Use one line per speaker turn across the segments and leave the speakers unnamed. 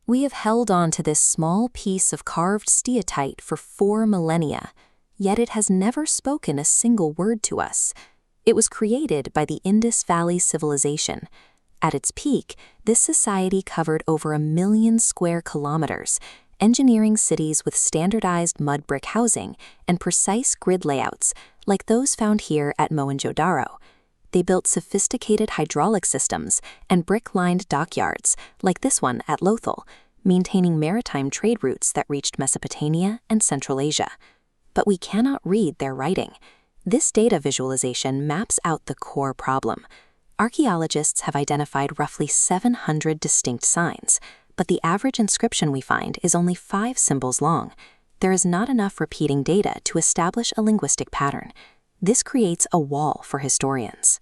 We have held on to this small piece of carved steatite for 4 millennia, yet it has never spoken a single word to us. It was created by the Indus Valley civilization. At its peak, this society covered over 1 million square kilometers, engineering cities with standardized mud brick housing and precise grid layouts, like those found here at Mohenjo-daro. They built sophisticated hydraulic systems and brick-lined dockyards, like this one at Lothal, maintaining maritime trade routes that reached Mesopotamia and Central Asia. But we cannot read their writing. This data visualization maps out the core problem. Archaeologists have identified roughly 700 distinct signs, but the average inscription we find is only 5 symbols long. There is not enough repeating data to establish a linguistic pattern. This creates a wall for historians.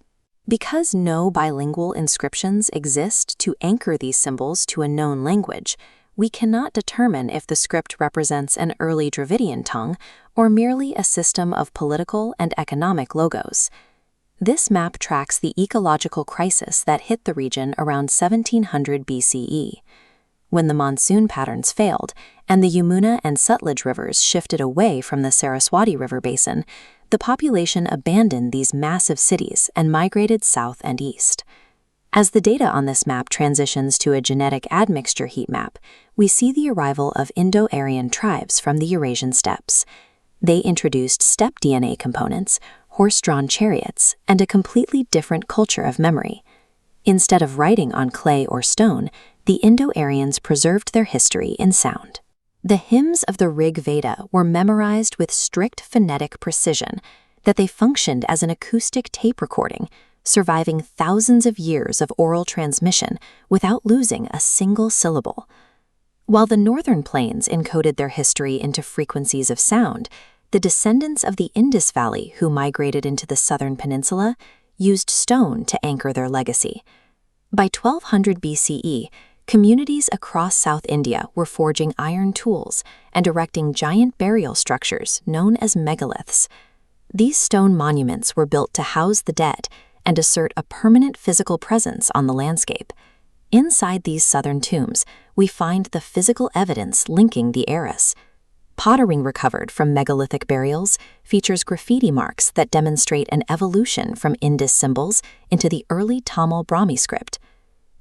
Because no bilingual inscriptions exist to anchor these symbols to a known language, we cannot determine if the script represents an early Dravidian tongue or merely a system of political and economic logos. This map tracks the ecological crisis that hit the region around 1700 BCE. When the monsoon patterns failed and the Yamuna and Sutlej rivers shifted away from the Saraswati River basin, the population abandoned these massive cities and migrated south and east. As the data on this map transitions to a genetic admixture heat map, we see the arrival of Indo-Aryan tribes from the Eurasian steppes. They introduced steppe DNA components, horse-drawn chariots, and a completely different culture of memory. Instead of writing on clay or stone, the Indo-Aryans preserved their history in sound. The hymns of the Rig Veda were memorized with strict phonetic precision, that they functioned as an acoustic tape recording, surviving thousands of years of oral transmission without losing a single syllable. While the northern plains encoded their history into frequencies of sound, the descendants of the Indus Valley who migrated into the southern peninsula used stone to anchor their legacy. By 1200 BCE, communities across South India were forging iron tools and erecting giant burial structures known as megaliths. These stone monuments were built to house the dead and assert a permanent physical presence on the landscape. Inside these southern tombs, we find the physical evidence linking the eras. Pottery recovered from megalithic burials features graffiti marks that demonstrate an evolution from Indus symbols into the early Tamil Brahmi script.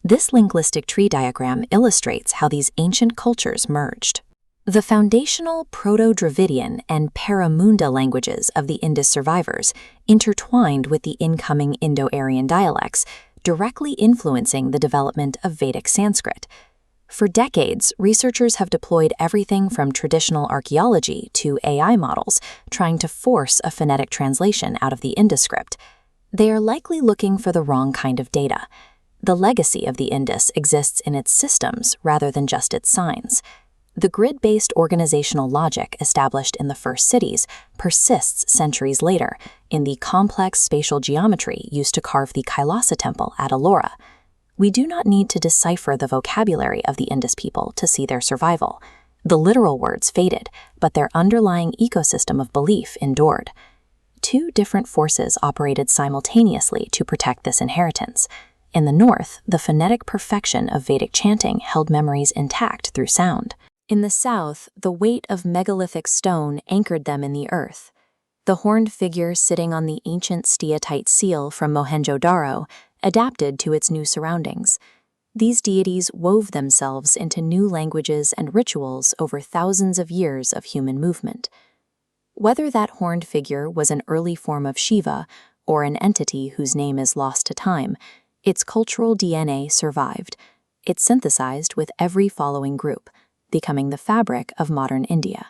This linguistic tree diagram illustrates how these ancient cultures merged. The foundational Proto-Dravidian and Paramunda languages of the Indus survivors intertwined with the incoming Indo-Aryan dialects, directly influencing the development of Vedic Sanskrit. For decades, researchers have deployed everything from traditional archaeology to AI models, trying to force a phonetic translation out of the Indus script. They are likely looking for the wrong kind of data. The legacy of the Indus exists in its systems rather than just its signs. The grid-based organizational logic established in the first cities persists centuries later in the complex spatial geometry used to carve the Kailasa temple at Ellora. We do not need to decipher the vocabulary of the Indus people to see their survival. The literal words faded, but their underlying ecosystem of belief endured. 2 different forces operated simultaneously to protect this inheritance. In the north, the phonetic perfection of Vedic chanting held memories intact through sound. In the south, the weight of megalithic stone anchored them in the earth. The horned figure sitting on the ancient steatite seal from Mohenjo-daro adapted to its new surroundings. These deities wove themselves into new languages and rituals over thousands of years of human movement. Whether that horned figure was an early form of Shiva or an entity whose name is lost to time, its cultural DNA survived. It synthesized with every following group, becoming the fabric of modern India.